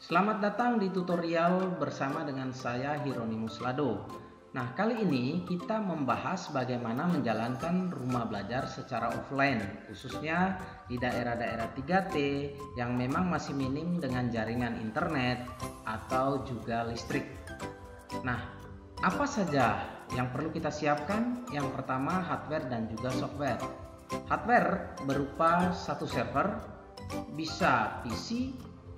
Selamat datang di tutorial bersama dengan saya Hieronymus Lado. Nah, kali ini kita membahas bagaimana menjalankan rumah belajar secara offline, khususnya di daerah-daerah 3T yang memang masih minim dengan jaringan internet atau juga listrik. Nah, apa saja yang perlu kita siapkan? Yang pertama, hardware dan juga software. Hardware berupa satu server, bisa PC,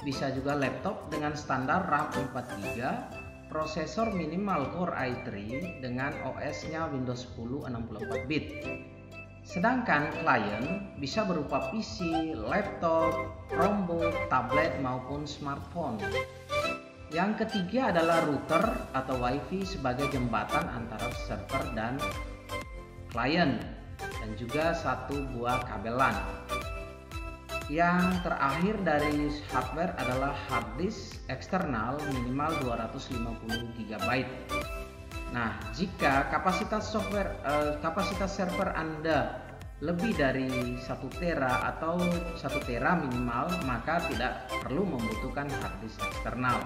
bisa juga laptop dengan standar RAM 4GB, prosesor minimal Core i3 dengan OS-nya Windows 10 64-bit. Sedangkan klien bisa berupa PC, laptop, Chromebook, tablet maupun smartphone. Yang ketiga adalah router atau WiFi sebagai jembatan antara server dan klien, dan juga satu buah kabel LAN. Yang terakhir dari hardware adalah hard disk eksternal minimal 250 GB. Nah, jika kapasitas server Anda lebih dari 1 tera atau 1 tera minimal, maka tidak perlu membutuhkan hard disk eksternal.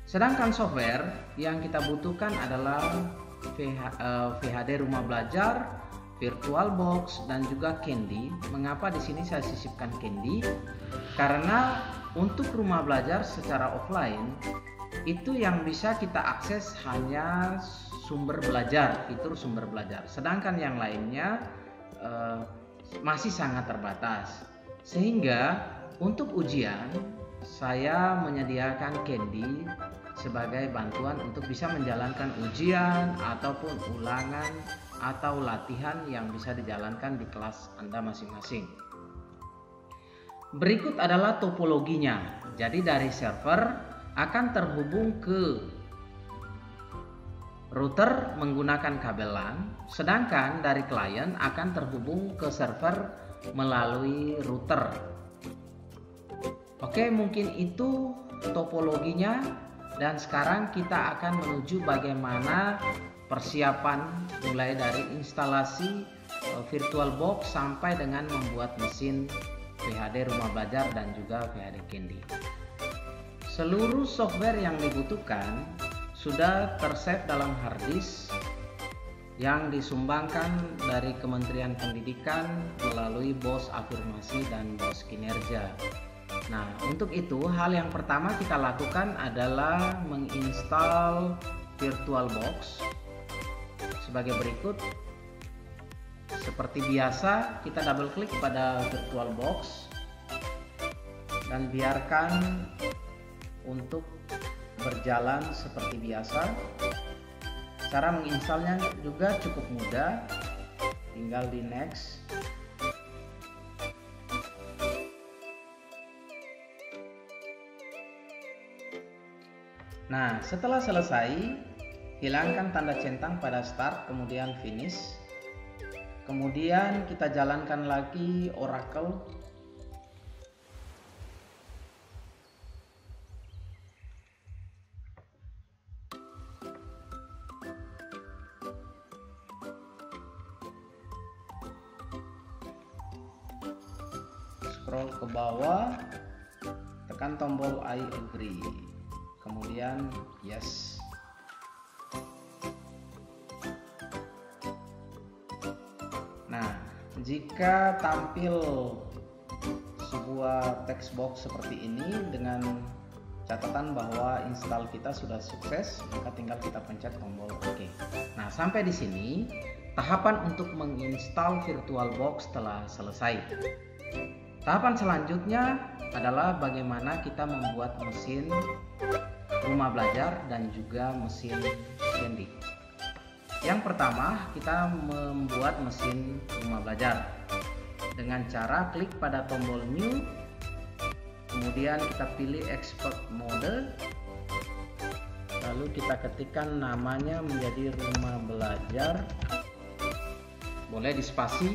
Sedangkan software yang kita butuhkan adalah VHD rumah belajar, VirtualBox, dan juga Candy. Mengapa di sini saya sisipkan Candy? Karena untuk rumah belajar secara offline itu yang bisa kita akses hanya sumber belajar, fitur sumber belajar. Sedangkan yang lainnya masih sangat terbatas. Sehingga untuk ujian saya menyediakan Candy sebagai bantuan untuk bisa menjalankan ujian ataupun ulangan atau latihan yang bisa dijalankan di kelas Anda masing-masing. Berikut adalah topologinya. Jadi dari server akan terhubung ke router menggunakan kabel LAN, sedangkan dari klien akan terhubung ke server melalui router. Oke, mungkin itu topologinya, dan sekarang kita akan menuju bagaimana persiapan mulai dari instalasi VirtualBox sampai dengan membuat mesin VHD rumah belajar dan juga VHD Candy. Seluruh software yang dibutuhkan sudah tersave dalam hard disk yang disumbangkan dari Kementerian Pendidikan melalui BOS afirmasi dan BOS kinerja. Nah, untuk itu hal yang pertama kita lakukan adalah menginstal VirtualBox sebagai berikut. Seperti biasa, kita double klik pada VirtualBox dan biarkan untuk berjalan seperti biasa. Cara menginstalnya juga cukup mudah, tinggal di next. Nah, setelah selesai, hilangkan tanda centang pada start, kemudian finish. Kemudian kita jalankan lagi Oracle. Scroll ke bawah, tekan tombol I agree. Kemudian yes. Nah, jika tampil sebuah text box seperti ini dengan catatan bahwa install kita sudah sukses, maka tinggal kita pencet tombol OK. Nah, sampai di sini tahapan untuk menginstal VirtualBox telah selesai. Tahapan selanjutnya adalah bagaimana kita membuat mesin rumah belajar dan juga mesin Candy. Yang pertama, kita membuat mesin rumah belajar dengan cara klik pada tombol New, kemudian kita pilih Expert Mode, lalu kita ketikkan namanya menjadi rumah belajar, boleh di spasi.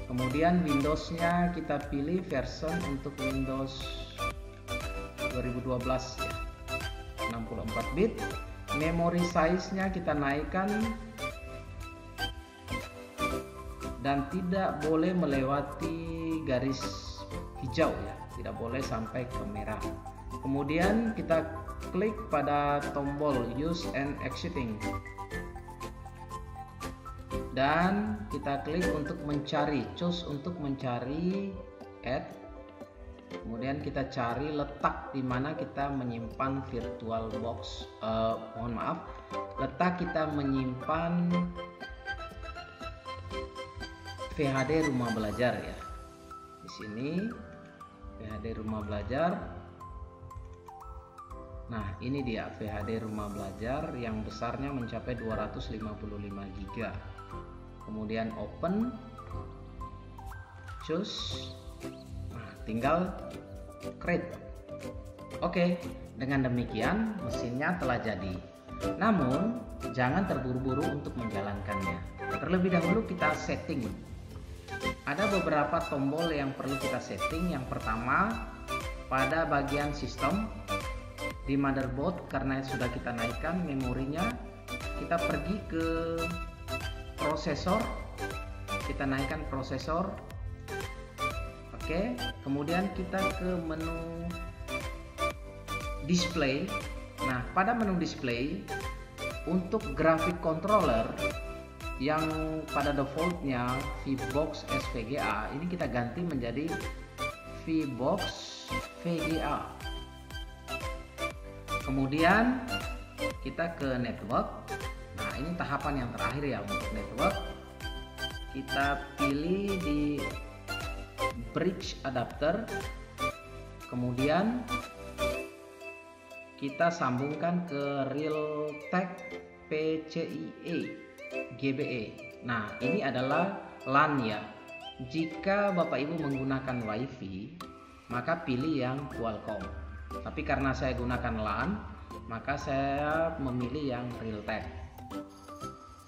Kemudian Windows-nya kita pilih version untuk Windows 2012 ya, 64-bit. Memory size-nya kita naikkan dan tidak boleh melewati garis hijau ya, tidak boleh sampai ke merah. Kemudian kita klik pada tombol use and exiting dan kita klik untuk mencari, choose untuk mencari add. Kemudian kita cari letak di mana kita menyimpan virtual box, letak kita menyimpan VHD rumah belajar ya. Di sini VHD rumah belajar. Nah, ini dia VHD rumah belajar yang besarnya mencapai 255 GB. Kemudian open, choose. Nah, tinggal create. Oke, dengan demikian mesinnya telah jadi. Namun, jangan terburu-buru untuk menjalankannya. Terlebih dahulu kita setting. Ada beberapa tombol yang perlu kita setting. Yang pertama, pada bagian sistem di motherboard, karena sudah kita naikkan memorinya, kita pergi ke prosesor, kita naikkan prosesor. Oke, kemudian kita ke menu display. Nah, pada menu display untuk grafik controller yang pada defaultnya VBox SVGA, ini kita ganti menjadi VBox VGA. Kemudian kita ke network. Nah, ini tahapan yang terakhir ya untuk network. Kita pilih di bridge adapter. Kemudian kita sambungkan ke Realtek PCIe GBE. Nah, ini adalah LAN ya. Jika Bapak Ibu menggunakan WiFi, maka pilih yang Qualcomm. Tapi karena saya gunakan LAN, maka saya memilih yang Realtek.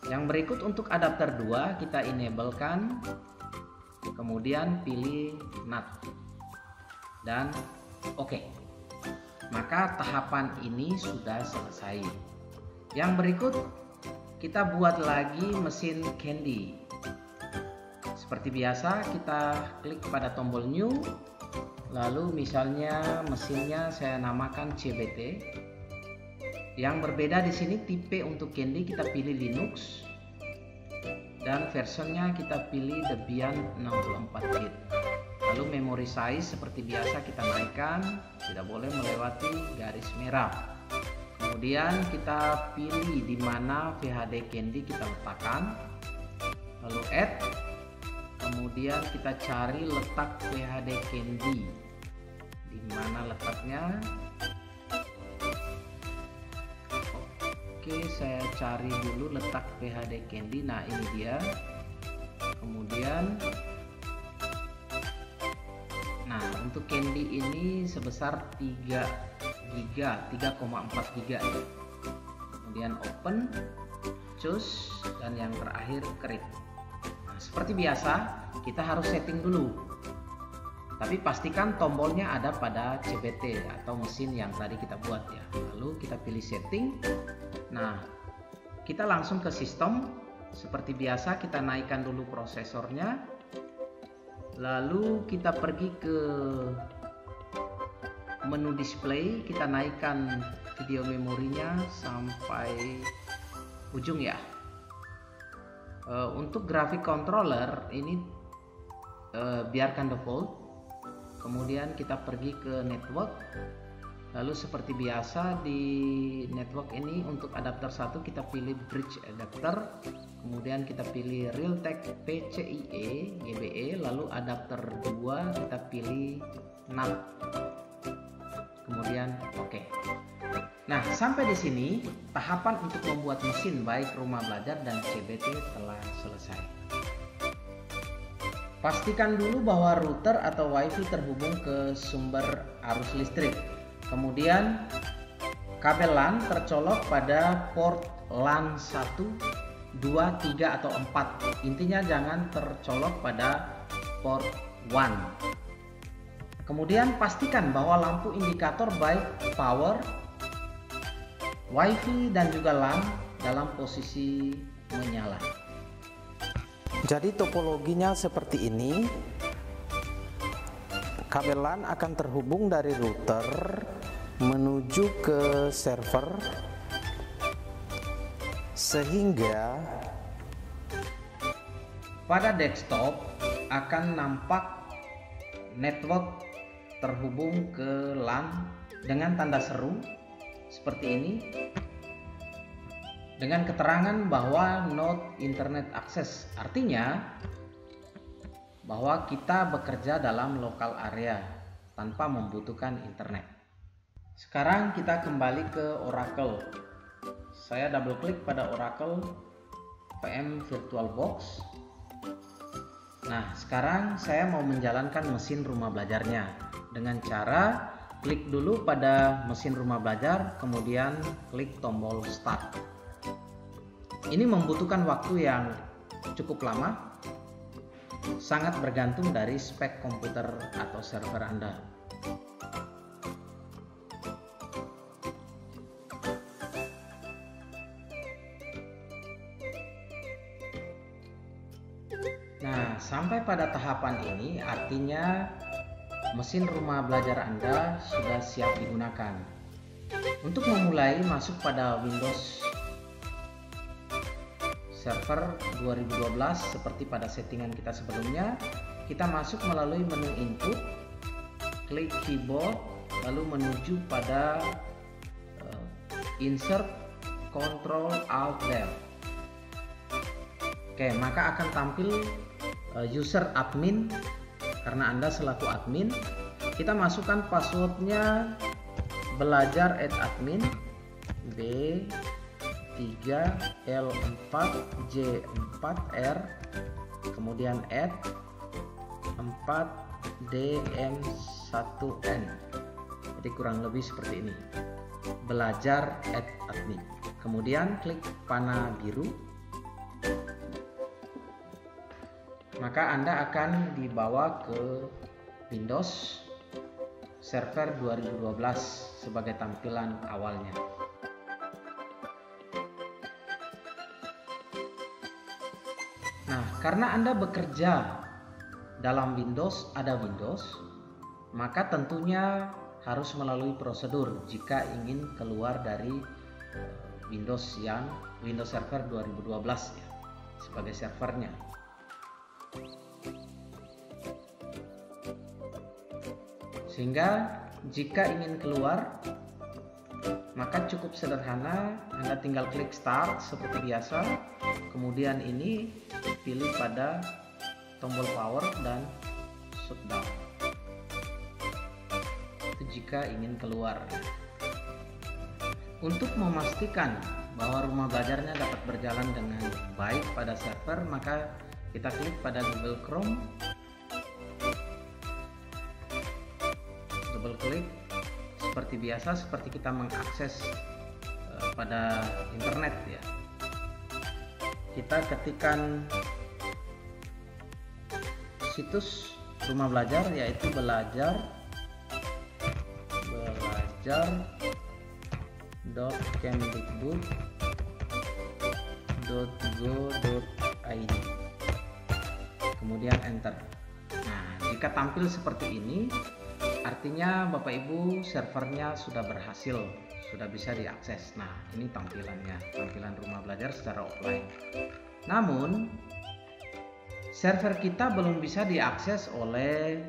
Yang berikut untuk adapter 2 kita enablekan, kemudian pilih NAT dan oke. Maka tahapan ini sudah selesai. Yang berikut kita buat lagi mesin Candy. Seperti biasa kita klik pada tombol new. Lalu misalnya mesinnya saya namakan CBT. Yang berbeda di sini tipe untuk Candy kita pilih Linux dan versionnya kita pilih Debian 64 bit. Lalu memory size seperti biasa kita naikkan, tidak boleh melewati garis merah. Kemudian kita pilih di mana VHD Candy kita letakkan. Lalu add. Kemudian kita cari letak VHD Candy. Di mana letaknya? Oke, saya cari dulu letak VHD Candy. Nah, ini dia. Kemudian nah, untuk Candy ini sebesar 3,4 GB. Kemudian open, choose, dan yang terakhir create. Nah, seperti biasa kita harus setting dulu. Tapi pastikan tombolnya ada pada CBT atau mesin yang tadi kita buat ya. Lalu kita pilih setting. Nah, kita langsung ke sistem. Seperti biasa kita naikkan dulu prosesornya. Lalu kita pergi ke menu display, kita naikkan video memorinya sampai ujung ya. Untuk grafik controller ini biarkan default. Kemudian kita pergi ke network. Lalu seperti biasa di network ini untuk adapter 1 kita pilih bridge adapter. Kemudian kita pilih Realtek PCIe GBE. Lalu adapter 2 kita pilih NAT. Kemudian oke. Nah, sampai di sini tahapan untuk membuat mesin baik rumah belajar dan CBT telah selesai. Pastikan dulu bahwa router atau WiFi terhubung ke sumber arus listrik. Kemudian kabel LAN tercolok pada port LAN 1, 2, 3 atau 4. Intinya jangan tercolok pada port 1. Kemudian pastikan bahwa lampu indikator baik power, WiFi dan juga LAN dalam posisi menyala. Jadi topologinya seperti ini. Kabel LAN akan terhubung dari router menuju ke server, sehingga pada desktop akan nampak network terhubung ke LAN dengan tanda seru seperti ini, dengan keterangan bahwa not internet access, artinya bahwa kita bekerja dalam lokal area tanpa membutuhkan internet. Sekarang kita kembali ke Oracle. Saya double klik pada Oracle VM VirtualBox. Nah, sekarang saya mau menjalankan mesin rumah belajarnya dengan cara klik dulu pada mesin rumah belajar, kemudian klik tombol start. Ini membutuhkan waktu yang cukup lama, sangat bergantung dari spek komputer atau server Anda. Nah, sampai pada tahapan ini artinya mesin rumah belajar Anda sudah siap digunakan. Untuk memulai masuk pada Windows Server 2012 seperti pada settingan kita sebelumnya, kita masuk melalui menu input, klik keyboard, lalu menuju pada insert Ctrl Alt Del. Oke, maka akan tampil user admin. Karena Anda selaku admin, kita masukkan passwordnya belajar@admin B3L4J4R, kemudian @4DM1N. Jadi kurang lebih seperti ini, belajar@admin. Kemudian klik panah biru, maka Anda akan dibawa ke Windows Server 2012 sebagai tampilan awalnya. Nah, karena Anda bekerja dalam Windows, ada Windows, maka tentunya harus melalui prosedur jika ingin keluar dari Windows Server 2012 ya, sebagai servernya. Sehingga jika ingin keluar, maka cukup sederhana, Anda tinggal klik start seperti biasa, kemudian ini pilih pada tombol power dan shutdown. Itu jika ingin keluar. Untuk memastikan bahwa rumah belajarnya dapat berjalan dengan baik pada server, maka kita klik pada Google Chrome, double klik seperti biasa, seperti kita mengakses pada internet ya. Kita ketikkan situs rumah belajar, yaitu belajar.kemdikbud.go.id, kemudian enter. Nah, jika tampil seperti ini, artinya Bapak Ibu servernya sudah berhasil, sudah bisa diakses. Nah, ini tampilannya, tampilan rumah belajar secara offline. Namun server kita belum bisa diakses oleh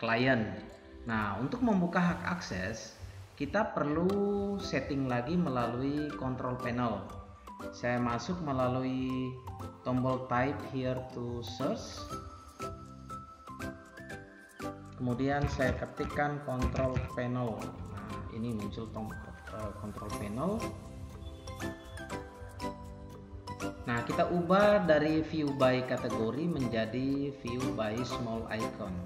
klien. Nah, untuk membuka hak akses, kita perlu setting lagi melalui control panel. Saya masuk melalui tombol type here to search. Kemudian saya ketikkan control panel. Nah, ini muncul control panel. Nah, kita ubah dari view by kategori menjadi view by small icon.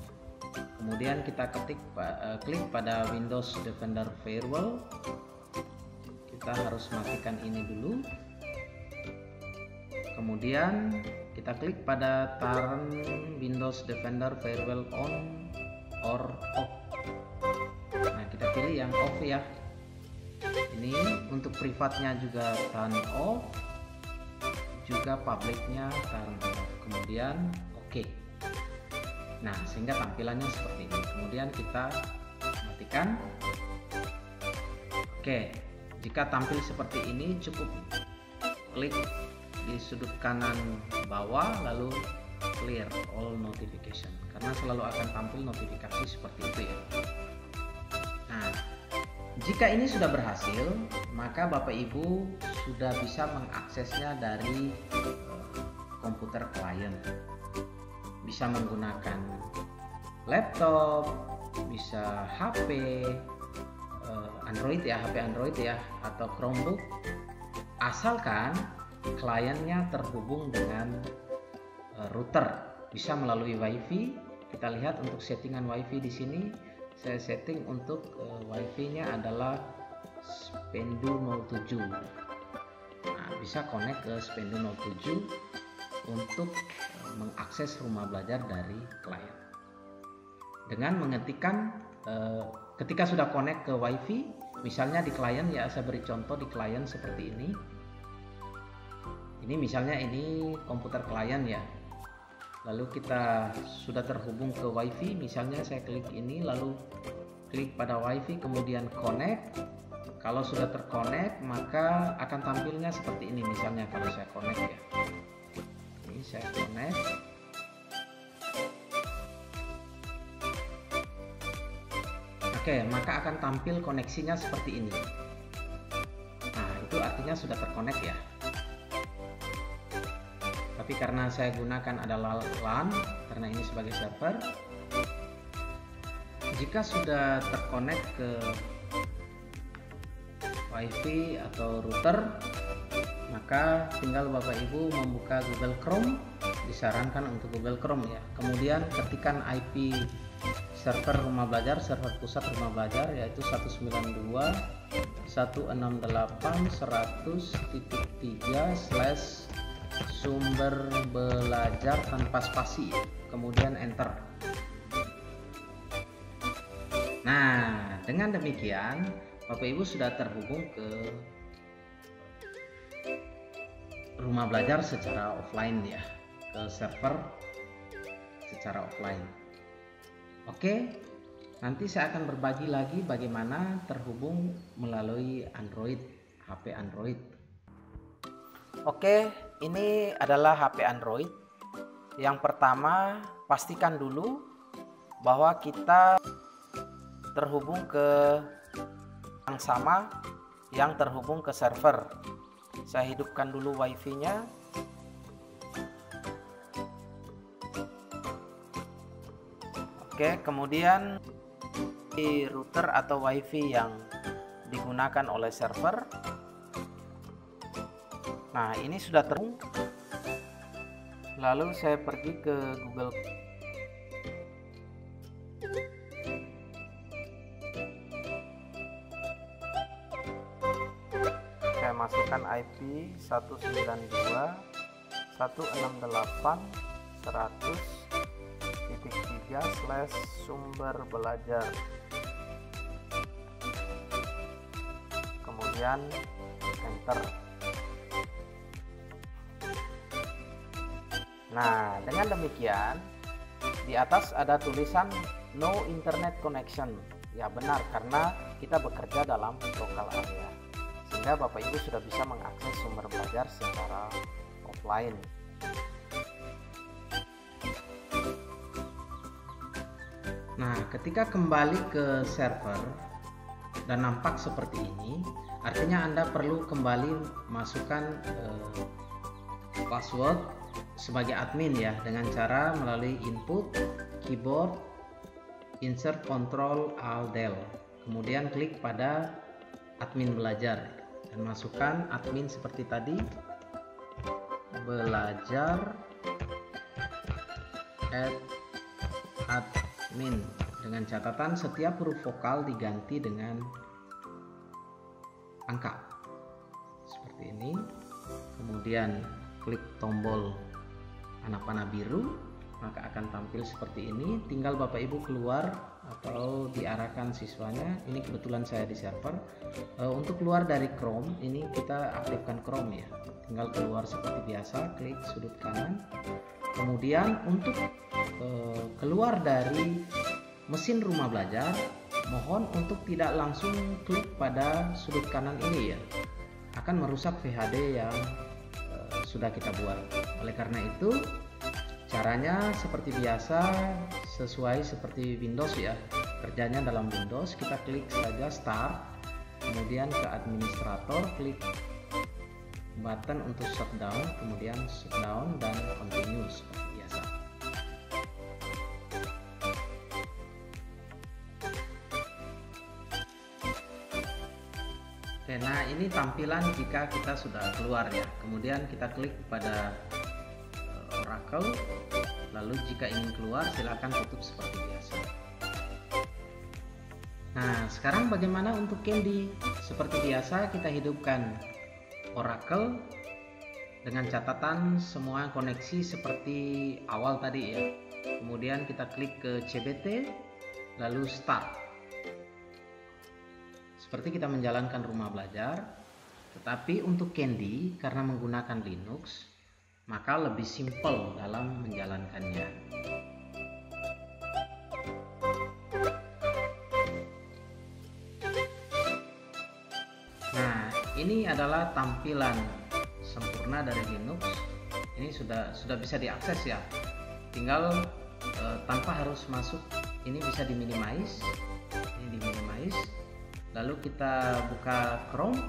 Kemudian kita klik pada Windows Defender Firewall. Kita harus matikan ini dulu. Kemudian kita klik pada turn Windows Defender Firewall on or off. Nah, kita pilih yang off ya. Ini untuk privatnya juga turn off, juga publicnya turn off. Kemudian oke. Nah, sehingga tampilannya seperti ini. Kemudian kita matikan. Oke, jika tampil seperti ini cukup klik di sudut kanan bawah lalu clear all notification, karena selalu akan tampil notifikasi seperti itu ya. Nah, jika ini sudah berhasil, maka Bapak Ibu sudah bisa mengaksesnya dari komputer klien. Bisa menggunakan laptop, bisa HP Android ya, HP Android ya, atau Chromebook, asalkan kliennya terhubung dengan router, bisa melalui WiFi. Kita lihat untuk settingan WiFi di sini, saya setting untuk WiFi-nya adalah Spendu 07. Nah, bisa connect ke Spendu 07 untuk mengakses rumah belajar dari klien. Dengan mengetikkan ketika sudah connect ke WiFi, misalnya di klien ya, saya beri contoh di klien seperti ini. Ini misalnya ini komputer klien ya. Lalu kita sudah terhubung ke WiFi, misalnya saya klik ini lalu klik pada WiFi kemudian connect. Kalau sudah terconnect maka akan tampilnya seperti ini, misalnya kalau saya connect ya. Ini saya connect. Oke, maka akan tampil koneksinya seperti ini. Nah, itu artinya sudah terkonek ya. Tapi karena saya gunakan adalah LAN, karena ini sebagai server, jika sudah terkonek ke WiFi atau router, maka tinggal Bapak Ibu membuka Google Chrome, disarankan untuk Google Chrome ya. Kemudian ketikkan IP server rumah belajar, server pusat rumah belajar, yaitu 192.168.100.3/sumberbelajar tanpa spasi, kemudian enter. Nah, dengan demikian Bapak Ibu sudah terhubung ke rumah belajar secara offline ya, ke server secara offline. Oke, nanti saya akan berbagi lagi bagaimana terhubung melalui Android, HP Android. Oke, ini adalah HP Android. Yang pertama, pastikan dulu bahwa kita terhubung ke yang sama, yang terhubung ke server. Saya hidupkan dulu WiFi-nya. Oke, kemudian di router atau WiFi yang digunakan oleh server. Nah, ini sudah terhubung. Lalu saya pergi ke Google. Saya masukkan IP 192.168.100.3/sumberbelajar. Kemudian enter. Nah, dengan demikian di atas ada tulisan no internet connection. Ya benar, karena kita bekerja dalam local area. Sehingga Bapak Ibu sudah bisa mengakses sumber belajar secara offline. Nah, ketika kembali ke server dan nampak seperti ini, artinya Anda perlu kembali masukkan password sebagai admin ya, dengan cara melalui input, keyboard, insert Ctrl Alt Del, kemudian klik pada admin belajar dan masukkan admin seperti tadi, belajar @admin, dengan catatan setiap huruf vokal diganti dengan angka seperti ini. Kemudian klik tombol panah biru, maka akan tampil seperti ini. Tinggal Bapak Ibu keluar atau diarahkan siswanya. Ini kebetulan saya di server. Untuk keluar dari Chrome, ini kita aktifkan Chrome ya. Tinggal keluar seperti biasa, klik sudut kanan. Kemudian untuk keluar dari mesin rumah belajar, Mohon untuk tidak langsung klik pada sudut kanan ini ya, akan merusak VHD yang sudah kita buat. Oleh karena itu, caranya seperti biasa, sesuai seperti Windows ya. Kerjanya dalam Windows, kita klik saja Start, kemudian ke Administrator, klik button untuk shutdown, kemudian shutdown dan continue seperti biasa. Oke, nah ini tampilan jika kita sudah keluar ya. Kemudian kita klik pada Oracle, lalu jika ingin keluar silakan tutup seperti biasa. Nah, sekarang bagaimana untuk Candy? Seperti biasa kita hidupkan Oracle dengan catatan semua koneksi seperti awal tadi ya. Kemudian kita klik ke CBT, lalu Start. Seperti kita menjalankan rumah belajar, tetapi untuk Candy karena menggunakan Linux, maka lebih simpel dalam menjalankannya. Nah, ini adalah tampilan sempurna dari Linux. Ini sudah bisa diakses ya. Tinggal tanpa harus masuk, ini bisa diminimize. Ini diminimize. Lalu kita buka Chrome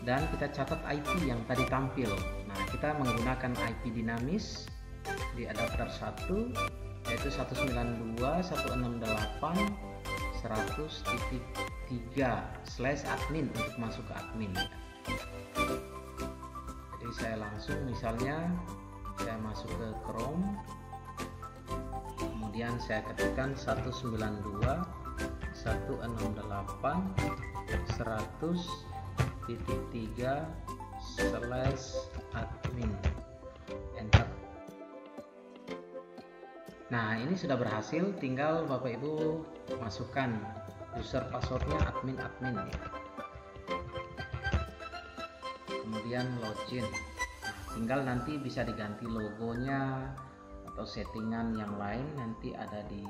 dan kita catat IP yang tadi tampil. Nah, kita menggunakan IP dinamis di adapter 1 yaitu 192.168.100.3/admin untuk masuk ke admin. Jadi saya langsung misalnya saya masuk ke Chrome, kemudian saya ketikkan 192.168.100.3/admin, enter. Nah, ini sudah berhasil, tinggal Bapak Ibu masukkan user passwordnya admin ya. Kemudian login. Nah, tinggal nanti bisa diganti logonya atau settingan yang lain, nanti ada di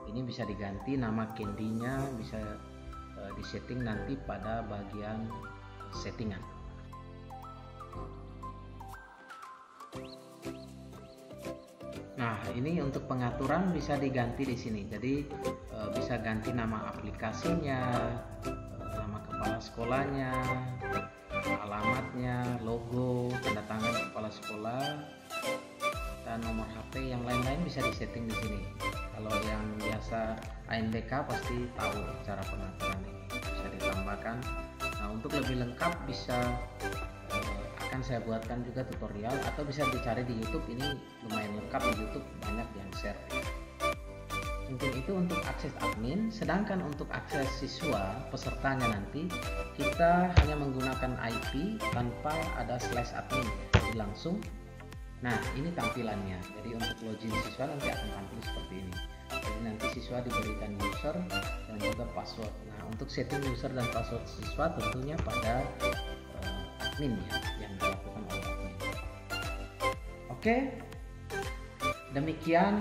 ini bisa diganti nama Candy-nya, bisa disetting nanti pada bagian settingan. Nah, ini untuk pengaturan bisa diganti di sini. Jadi bisa ganti nama aplikasinya, nama kepala sekolahnya, alamatnya, logo, tanda tangan kepala sekolah, dan nomor HP yang lain-lain bisa disetting di sini. Kalau yang biasa ANBK pasti tahu cara pengaturan ini, bisa ditambahkan. Nah, untuk lebih lengkap bisa akan saya buatkan juga tutorial atau bisa dicari di YouTube. Ini lumayan lengkap di YouTube, banyak yang share. Mungkin itu untuk akses admin. Sedangkan untuk akses siswa pesertanya nanti kita hanya menggunakan IP tanpa ada /admin, jadi langsung. Nah, ini tampilannya. Jadi untuk login siswa nanti akan tampil seperti ini. Jadi nanti siswa diberikan user dan juga password. Nah, untuk setting user dan password siswa tentunya pada admin ya, yang dilakukan oleh admin. Oke, demikian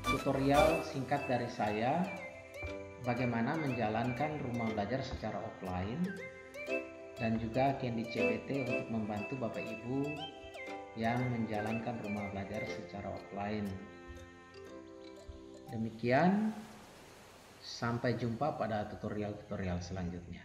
tutorial singkat dari saya bagaimana menjalankan rumah belajar secara offline dan juga Candy CBT untuk membantu Bapak Ibu yang menjalankan rumah belajar secara offline. Demikian, sampai jumpa pada tutorial-tutorial selanjutnya.